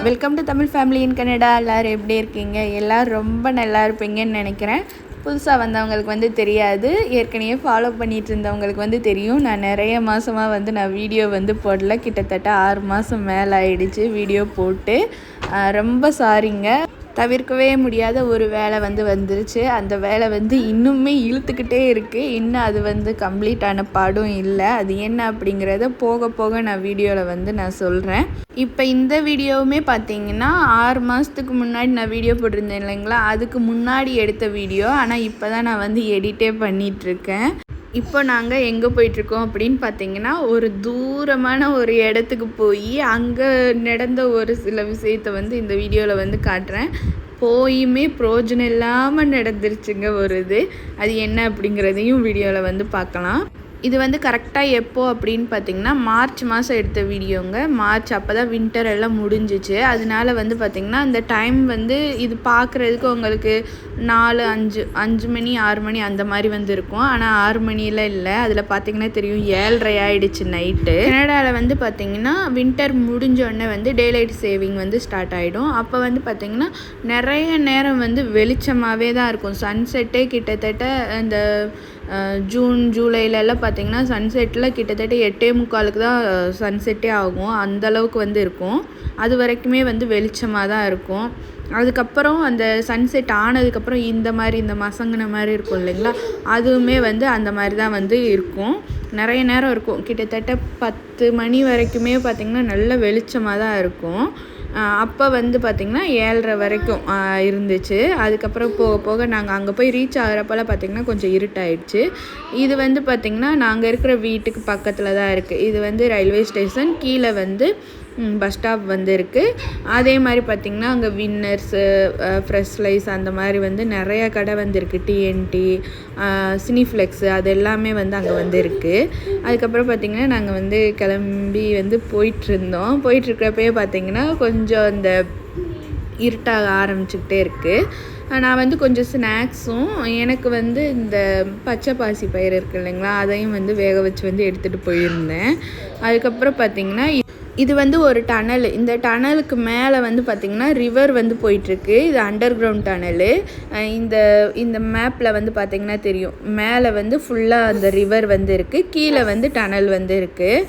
Welcome to Tamil family in Canada. எல்லோரும் எப்படி இருக்கீங்க? எல்லோரும் ரொம்ப நல்லா இருப்பீங்கன்னு நினைக்கிறேன். புதுசாக வந்தவங்களுக்கு வந்து தெரியாது, ஏற்கனவே ஃபாலோ பண்ணிகிட்டு இருந்தவங்களுக்கு வந்து தெரியும். நான் நிறைய மாதமாக நான் வீடியோ போடல. கிட்டத்தட்ட 6 மாதம் மேலே ஆயிடுச்சு வீடியோ போட்டு. ரொம்ப சாரிங்க. தவிர்க்கவே முடியாத ஒரு வேலை வந்துருச்சு. அந்த வேலை இன்னுமே இழுத்துக்கிட்டே இருக்குது. இன்னும் அது கம்ப்ளீட்டான பாடும் இல்லை. அது என்ன அப்படிங்கிறத போக போக நான் வீடியோவில் நான் சொல்கிறேன். இப்போ இந்த வீடியோவுமே பார்த்தீங்கன்னா 6 மாதத்துக்கு முன்னாடி நான் வீடியோ போட்டிருந்தேன் இல்லைங்களா, அதுக்கு முன்னாடி எடுத்த வீடியோ. ஆனால் இப்போ தான் நான் எடிட்டே பண்ணிகிட்ருக்கேன். இப்போ நாங்கள் எங்கே போயிட்டுருக்கோம் அப்படின்னு பார்த்தீங்கன்னா, ஒரு தூரமான ஒரு இடத்துக்கு போய் அங்கே நடந்த ஒரு சில விஷயத்தை இந்த வீடியோவில் காட்டுறேன். போயுமே பிரயோஜனம் இல்லாமல் நடந்துருச்சுங்க ஒரு இது. அது என்ன அப்படிங்கிறதையும் வீடியோவில் பார்க்கலாம். இது கரெக்டாக எப்போ அப்படின்னு பார்த்தீங்கன்னா, மார்ச் மாதம் எடுத்த வீடியோங்க. மார்ச் அப்போ தான் வின்டர் எல்லாம் முடிஞ்சிச்சு. அதனால பார்த்திங்கன்னா அந்த டைம் இது பார்க்குறதுக்கு உங்களுக்கு 5 மணி 6 மணி அந்த மாதிரி இருக்கும். ஆனால் 6 மணியில் இல்லை. அதில் பார்த்திங்கன்னா தெரியும் 7:30 ஆகிடுச்சு நைட்டு. கனடாவில் பார்த்திங்கன்னா வின்டர் முடிஞ்சோடனே டேலைட் சேவிங் ஸ்டார்ட் ஆகிடும். அப்போ பார்த்திங்கன்னா நிறைய நேரம் வெளிச்சமாகவே தான் இருக்கும். சன்செட்டே கிட்டத்தட்ட இந்த ஜூன் ஜூலைலலாம் பார்த்திங்கன்னா சன்செட்டில் கிட்டத்தட்ட 8:45 தான் சன்செட்டே ஆகும். அந்தளவுக்கு இருக்கும். அது வரைக்குமே வெளிச்சமாக தான் இருக்கும். அதுக்கப்புறம் அந்த சன்செட் ஆனதுக்கப்புறம் இந்த மசங்கின மாதிரி இருக்கும் இல்லைங்களா, அதுவுமே அந்த மாதிரி தான் இருக்கும். நிறைய நேரம் இருக்கும். கிட்டத்தட்ட 10 மணி வரைக்குமே பார்த்திங்கன்னா நல்ல வெளிச்சமாக தான் இருக்கும். அப்போ பார்த்திங்கன்னா 7:30 வரைக்கும் இருந்துச்சு. அதுக்கப்புறம் போக போக நாங்கள் அங்கே போய் ரீச் ஆகிறப்பெல்லாம் பார்த்திங்கன்னா கொஞ்சம் இருட்டாயிடுச்சு. இது பார்த்திங்கன்னா நாங்கள் இருக்கிற வீட்டுக்கு பக்கத்தில் தான் இருக்குது. இது ரயில்வே ஸ்டேஷன் கீழே பஸ் ஸ்டாப் இருக்குது. அதே மாதிரி பார்த்திங்கன்னா அங்கே வின்னர்ஸு, ஃப்ரெஷ் லைஸ் அந்த மாதிரி நிறைய கடை இருக்குது. டிஎன்டி, சினிஃப்ளெக்ஸு அது எல்லாமே அங்கே இருக்குது. அதுக்கப்புறம் பார்த்திங்கன்னா நாங்கள் கிளம்பி போயிட்டுருந்தோம். போயிட்டுருக்கிறப்பே பார்த்திங்கன்னா கொஞ்சம் இந்த இருட்டாக ஆரம்பிச்சுக்கிட்டே இருக்குது. நான் கொஞ்சம் ஸ்நாக்ஸும் எனக்கு இந்த பச்சை பாசி பயிர் இருக்குது இல்லைங்களா, அதையும் வேக வச்சு எடுத்துகிட்டு போயிருந்தேன். அதுக்கப்புறம் பார்த்திங்கன்னா இது ஒரு டனல். இந்த டனலுக்கு மேலே பார்த்திங்கன்னா ரிவர் போயிட்டுருக்கு. இது அண்டர் கிரவுண்ட் டனலு. இந்த மேப்பில் பார்த்திங்கன்னா தெரியும், மேலே ஃபுல்லாக அந்த ரிவர் இருக்குது, கீழே டனல் இருக்குது.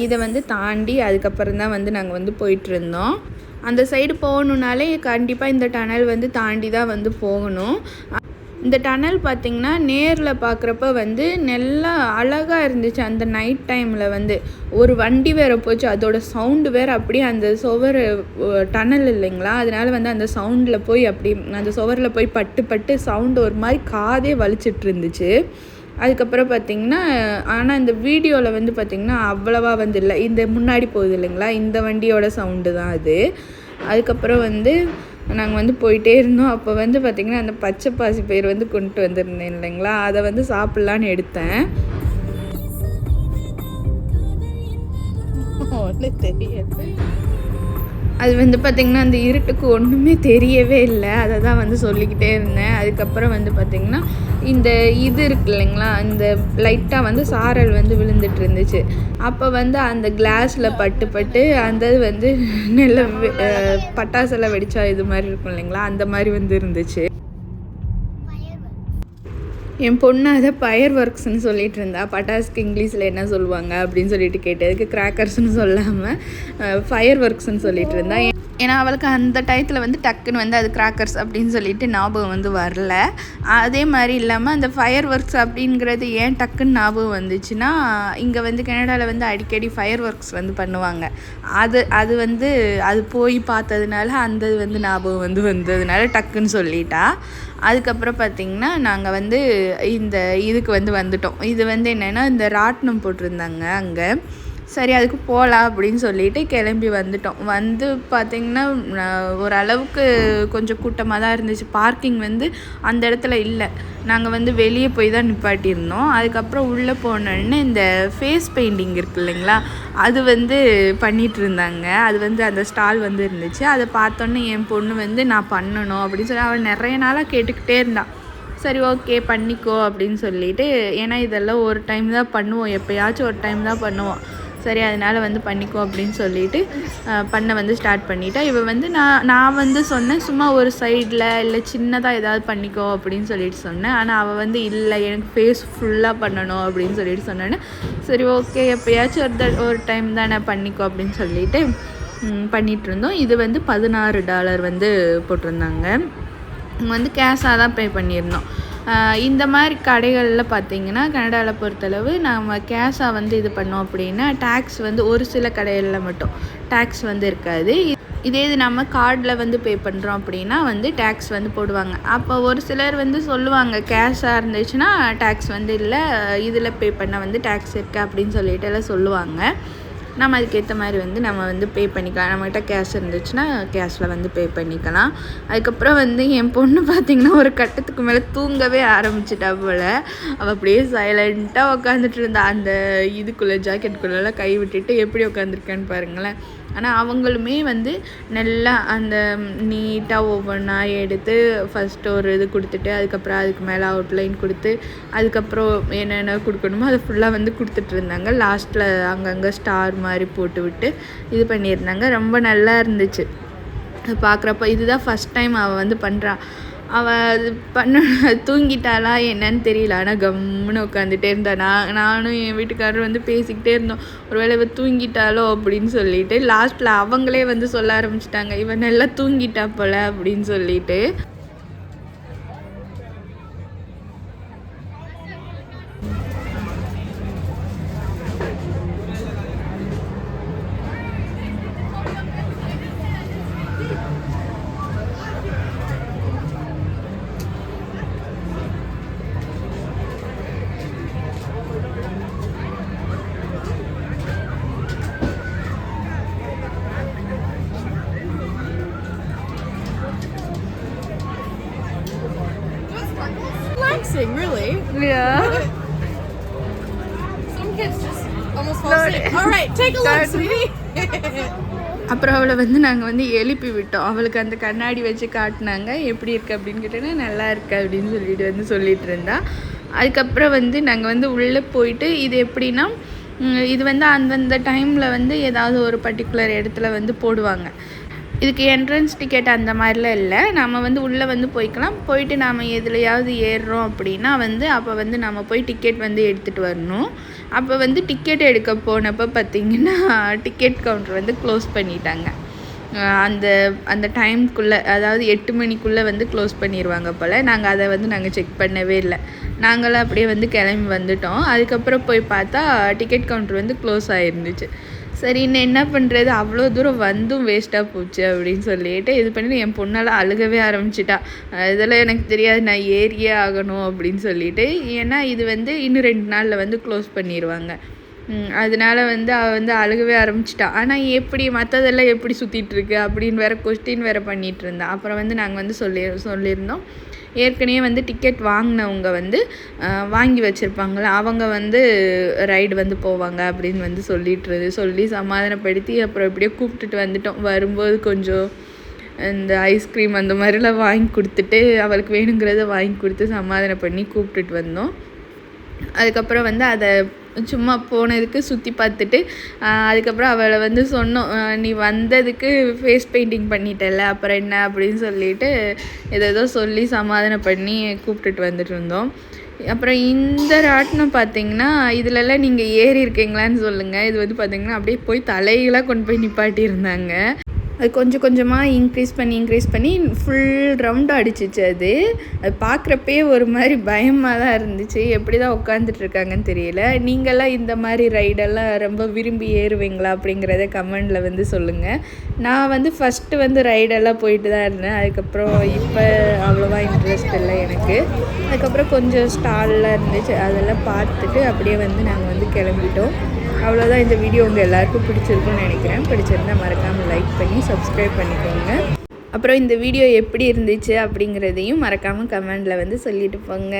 இதை தாண்டி அதுக்கப்புறம் தான் நாங்கள் போயிட்டுருந்தோம். அந்த சைடு போகணுன்னாலே கண்டிப்பாக இந்த டனல் தாண்டி தான் போகணும். இந்த டனல் பார்த்திங்கன்னா நேரில் பார்க்குறப்ப நல்லா அழகாக இருந்துச்சு. அந்த நைட் டைமில் ஒரு வண்டி வேறு போச்சு, அதோட சவுண்டு வேறு அப்படியே அந்த சுவர் டனல் இல்லைங்களா, அதனால் அந்த சவுண்டில் போய் அப்படி அந்த சுவரில் போய் பட்டு பட்டு சவுண்டு ஒரு மாதிரி காதே வலிச்சிட்டு இருந்துச்சு. அதுக்கப்புறம் பார்த்திங்கன்னா ஆனால் இந்த வீடியோவில் பார்த்திங்கன்னா அவ்வளவா இல்லை. இந்த முன்னாடி போகுது இல்லைங்களா, இந்த வண்டியோட சவுண்டு தான் அது. அதுக்கப்புறம் நாங்கள் போயிட்டே இருந்தோம். அப்போ பார்த்திங்கன்னா அந்த பச்சை பாசி பயிர் கொண்டு வந்திருந்தேன் இல்லைங்களா, அதை சாப்பிட்லான்னு எடுத்தேன். தெரியாது, அது பார்த்திங்கன்னா அந்த இருட்டுக்கு ஒன்றுமே தெரியவே இல்லை. அதை தான் சொல்லிக்கிட்டே இருந்தேன். அதுக்கப்புறம் பார்த்திங்கன்னா இந்த இது இருக்கு இல்லைங்களா, இந்த லைட்டாக சாரல் விழுந்துட்டு இருந்துச்சு. அப்போ அந்த கிளாஸில் பட்டு பட்டு அந்த நல்ல பட்டாசெல்லாம் வெடிச்சா இது மாதிரி இருக்கும் இல்லைங்களா, அந்த மாதிரி இருந்துச்சு. என் பொண்ணு அதை ஃபயர் ஒர்க்ஸ்ன்னு சொல்லிகிட்டு இருந்தா. பட்டாசுக்கு இங்கிலீஷில் என்ன சொல்லுவாங்க அப்படின்னு சொல்லிட்டு கேட்டதுக்கு கிராக்கர்ஸ்னு சொல்லாமல் ஃபயர் ஒர்க்ஸ்ன்னு சொல்லிகிட்டு இருந்தா. ஏன்னா அவளுக்கு அந்த டயத்தில் டக்குன்னு அது கிராக்கர்ஸ் அப்படின்னு சொல்லிட்டு ஞாபகம் வரல. அதே மாதிரி இல்லாமல் அந்த ஃபயர் ஒர்க்ஸ் அப்படிங்கிறது ஏன் டக்குன்னு ஞாபகம் வந்துச்சுன்னா, இங்கே கனடாவில் அடிக்கடி ஃபயர் ஒர்க்ஸ் பண்ணுவாங்க. அது அது போய் பார்த்ததுனால அந்த ஞாபகம் வந்ததுனால டக்குன்னு சொல்லிட்டா. அதுக்கப்புறம் பார்த்திங்கன்னா நாங்கள் இந்த இதுக்கு வந்துட்டோம். இது என்னென்னா இந்த ராட்டினம் போட்டிருந்தாங்க அங்கே. சரி அதுக்கு போகலாம் அப்படின்னு சொல்லிட்டு கிளம்பி வந்துட்டோம். பார்த்திங்கன்னா ஓரளவுக்கு கொஞ்சம் கூட்டமாக தான் இருந்துச்சு. பார்க்கிங் அந்த இடத்துல இல்லை. நாங்கள் வெளியே போய் தான் நிப்பாட்டியிருந்தோம். அதுக்கப்புறம் உள்ளே போனோடனே இந்த ஃபேஸ் பெயிண்டிங் இருக்குது இல்லைங்களா, அது பண்ணிகிட்டு இருந்தாங்க. அது அந்த ஸ்டால் இருந்துச்சு. அதை பார்த்தோன்னே என் பொண்ணு நான் பண்ணணும் அப்படின்னு சொல்லி அவள் நிறைய நாளாக கேட்டுக்கிட்டே இருந்தாள். சரி ஓகே பண்ணிக்கோ அப்படின்னு சொல்லிட்டு, ஏன்னா இதெல்லாம் ஒரு டைம் தான் பண்ணுவோம், எப்போயாச்சும் ஒரு டைம் தான் பண்ணுவோம். சரி அதனால் வந்து பண்ணிக்கோ அப்படின்னு சொல்லிட்டு பண்ண வந்து ஸ்டார்ட் பண்ணிட்டா. இவள் வந்து நான் வந்து சொன்னேன் சும்மா ஒரு சைடில் இல்லை சின்னதாக ஏதாவது பண்ணிக்கோ அப்படின்னு சொல்லிட்டு சொன்னேன். ஆனால் அவள் வந்து இல்லை எனக்கு ஃபேஸ் ஃபுல்லாக பண்ணணும் அப்படின்னு சொல்லிட்டு சொன்னேன்னு சரி ஓகே எப்போயாச்சும் ஒரு டைம் தானே பண்ணிக்கோ அப்படின்னு சொல்லிட்டு பண்ணிகிட்டு இருந்தோம். இது வந்து $16 வந்து போட்டிருந்தாங்க. வந்து கேஷாக தான் பே பண்ணியிருந்தோம். இந்த மாதிரி கடைகளில் பார்த்திங்கன்னா கனடாவில் பொறுத்தளவு நம்ம கேஷாக வந்து இது பண்ணோம் அப்படின்னா டேக்ஸ் வந்து ஒரு சில கடைகளில் மட்டும் டேக்ஸ் வந்து இருக்காது. இதே இது நம்ம கார்டில் வந்து பே பண்ணுறோம் அப்படின்னா வந்து டேக்ஸ் வந்து போடுவாங்க. அப்போ ஒரு சிலர் வந்து சொல்லுவாங்க கேஷாக இருந்துச்சுன்னா டேக்ஸ் வந்து இல்லை, இதில் பே பண்ண வந்து டேக்ஸ் இருக்குது அப்படின்னு சொல்லிட்டு எல்லாம் சொல்லுவாங்க. நம்ம அதுக்கேற்ற மாதிரி வந்து நம்ம வந்து பே பண்ணிக்கலாம். நம்மகிட்ட கேஷ் இருந்துச்சுன்னா கேஷில் வந்து பே பண்ணிக்கலாம். அதுக்கப்புறம் வந்து என் பொண்ணு பார்த்திங்கன்னா ஒரு கட்டத்துக்கு மேலே தூங்கவே ஆரம்பிச்சிட்டா போல். அவள் அப்படியே சைலண்ட்டாக உட்காந்துட்டு இருந்தா. அந்த இதுக்குள்ளே ஜாக்கெட்டுக்குள்ளெல்லாம் கை விட்டுட்டு எப்படி உட்காந்துருக்கான்னு பாருங்களேன். ஆனால் அவங்களுமே வந்து நல்லா அந்த நீட்டாக ஒவ்வொன்றா எடுத்து ஃபஸ்ட்டு ஒரு இது கொடுத்துட்டு அதுக்கப்புறம் அதுக்கு மேலே அவுட்லைன் கொடுத்து அதுக்கப்புறம் என்னென்ன கொடுக்கணுமோ அதை ஃபுல்லாக வந்து கொடுத்துட்டு இருந்தாங்க. லாஸ்ட்டில் அங்கங்கே ஸ்டார் மாதிரி போட்டு விட்டு இது பண்ணியிருந்தாங்க. ரொம்ப நல்லா இருந்துச்சு பார்க்குறப்ப. இதுதான் ஃபஸ்ட் டைம் அவள் வந்து பண்ணுறான். அவள் அது தூங்கிட்டாளா என்னன்னு தெரியல. ஆனால் கம்முன்னு உட்காந்துட்டே இருந்தா. நானும் என் வீட்டுக்காரரும் வந்து பேசிக்கிட்டே இருந்தோம் ஒருவேளை இவள் தூங்கிட்டாலோ அப்படின்னு சொல்லிட்டு. லாஸ்ட்டில் அவங்களே வந்து சொல்ல ஆரம்பிச்சிட்டாங்க இவன் நல்லா தூங்கிட்டா போல அப்படின்னு சொல்லிட்டு. Really? Yeah. Some kids just almost fall asleep. All right, take a look, sweetie. அப்புறம் அவளை வந்து நாங்கள் வந்து எழுப்பி விட்டோம். அவளுக்கு அந்த கண்ணாடி வச்சு காட்டினாங்க எப்படி இருக்குது அப்படின்னு கேட்டோன்னா நல்லா இருக்கு அப்படின்னு சொல்லிட்டு வந்து சொல்லிகிட்டு இருந்தா. அதுக்கப்புறம் வந்து நாங்கள் வந்து உள்ளே போயிட்டு இது எப்படின்னா இது வந்து அந்தந்த டைமில் வந்து ஏதாவது ஒரு பர்டிகுலர் இடத்துல வந்து போடுவாங்க. இதுக்கு என்ட்ரன்ஸ் டிக்கெட் அந்த மாதிரிலாம் இல்லை. நம்ம வந்து உள்ளே வந்து போய்க்கலாம். போயிட்டு நாம் எதுலையாவது ஏறுறோம் அப்படின்னா வந்து அப்போ வந்து நம்ம போய் டிக்கெட் வந்து எடுத்துகிட்டு வரணும். அப்போ வந்து டிக்கெட் எடுக்க போனப்போ பார்த்திங்கன்னா டிக்கெட் கவுண்டர் வந்து க்ளோஸ் பண்ணிட்டாங்க. அந்த அந்த டைம்குள்ளே அதாவது 8 மணிக்குள்ளே வந்து க்ளோஸ் பண்ணிடுவாங்க போல். நாங்கள் அதை வந்து நாங்கள் செக் பண்ணவே இல்லை. நாங்களாம் அப்படியே வந்து கிளம்பி வந்துட்டோம். அதுக்கப்புறம் போய் பார்த்தா டிக்கெட் கவுண்டர் வந்து க்ளோஸ் ஆகிருந்துச்சு. சரி இன்னும் என்ன பண்ணுறது அவ்வளோ தூரம் வந்தும் வேஸ்ட்டாக போச்சு அப்படின்னு சொல்லிட்டு இது பண்ணி என் பொண்ணால் அழுகவே ஆரம்பிச்சிட்டா. இதெல்லாம் எனக்கு தெரியாது நான் ஏறியே ஆகணும் அப்படின்னு சொல்லிட்டு. ஏன்னா இது வந்து இன்னும் 2 நாளில் வந்து க்ளோஸ் பண்ணிடுவாங்க. அதனால வந்து அவள் வந்து அழுகவே ஆரம்பிச்சிட்டா. ஆனால் எப்படி மற்றதெல்லாம் எப்படி சுற்றிட்டுருக்கு அப்படின்னு வேறு கொஸ்டின் வேறு பண்ணிகிட்டு இருந்தா. அப்புறம் வந்து நாங்கள் வந்து சொல்லியிருந்தோம் ஏற்கனவே வந்து டிக்கெட் வாங்கினவங்க வந்து வாங்கி வச்சுருப்பாங்கள அவங்க வந்து ரைடு வந்து போவாங்க அப்படின்னு வந்து சொல்லி சமாதானப்படுத்தி அப்புறம் எப்படியோ கூப்பிட்டுட்டு வந்துட்டோம். வரும்போது கொஞ்சம் இந்த ஐஸ்கிரீம் அந்த மாதிரிலாம் வாங்கி கொடுத்துட்டு அவளுக்கு வேணுங்கிறத வாங்கி கொடுத்து சமாதானம் பண்ணி கூப்பிட்டுட்டு வந்தோம். அதுக்கப்புறம் வந்து அதை சும்மா போனதுக்கு சுற்றி பார்த்துட்டு அதுக்கப்புறம் அவளை வந்து சொன்னோம் நீ வந்ததுக்கு ஃபேஸ் பெயிண்டிங் பண்ணிட்டல அப்புறம் என்ன அப்படின்னு சொல்லிட்டு ஏதோ சொல்லி சமாதானம் பண்ணி கூப்பிட்டுட்டு வந்துட்டு இருந்தோம். அப்புறம் இந்த ராட்டினம் பார்த்தீங்கன்னா இதிலெல்லாம் நீங்கள் ஏறி இருக்கீங்களான்னு சொல்லுங்கள். இது வந்து பார்த்திங்கன்னா அப்படியே போய் தலையெல்லாம் கொண்டு போய் நிப்பாட்டியிருந்தாங்க. அது கொஞ்சம் கொஞ்சமாக இன்க்ரீஸ் பண்ணி ஃபுல் ரவுண்டாக அடிச்சிச்சு. அது பார்க்குறப்பே ஒரு மாதிரி பயமாக தான் இருந்துச்சு. எப்படி தான் உட்காந்துட்ருக்காங்கன்னு தெரியல. நீங்களாம் இந்த மாதிரி ரைடெல்லாம் ரொம்ப விரும்பி ஏறுவீங்களா அப்படிங்கிறத கமெண்டில் வந்து சொல்லுங்கள். நான் வந்து ஃபஸ்ட்டு வந்து ரைடெல்லாம் போயிட்டு தான் இருந்தேன். அதுக்கப்புறம் இப்போ அவ்வளோவா இன்ட்ரெஸ்ட் இல்லை எனக்கு. அதுக்கப்புறம் கொஞ்சம் ஸ்டால்லாம் இருந்துச்சு அதெல்லாம் பார்த்துட்டு அப்படியே வந்து நாங்கள் வந்து கிளம்பிட்டோம். அவ்வளோதான். இந்த வீடியோ உங்கள் எல்லாருக்கும் பிடிச்சிருக்குன்னு நினைக்கிறேன். பிடிச்சிருந்தால் மறக்காமல் லைக் பண்ணி சப்ஸ்கிரைப் பண்ணிக்கோங்க. அப்புறம் இந்த வீடியோ எப்படி இருந்துச்சு அப்படிங்கிறதையும் மறக்காமல் கமெண்டில் வந்து சொல்லிட்டு போங்க.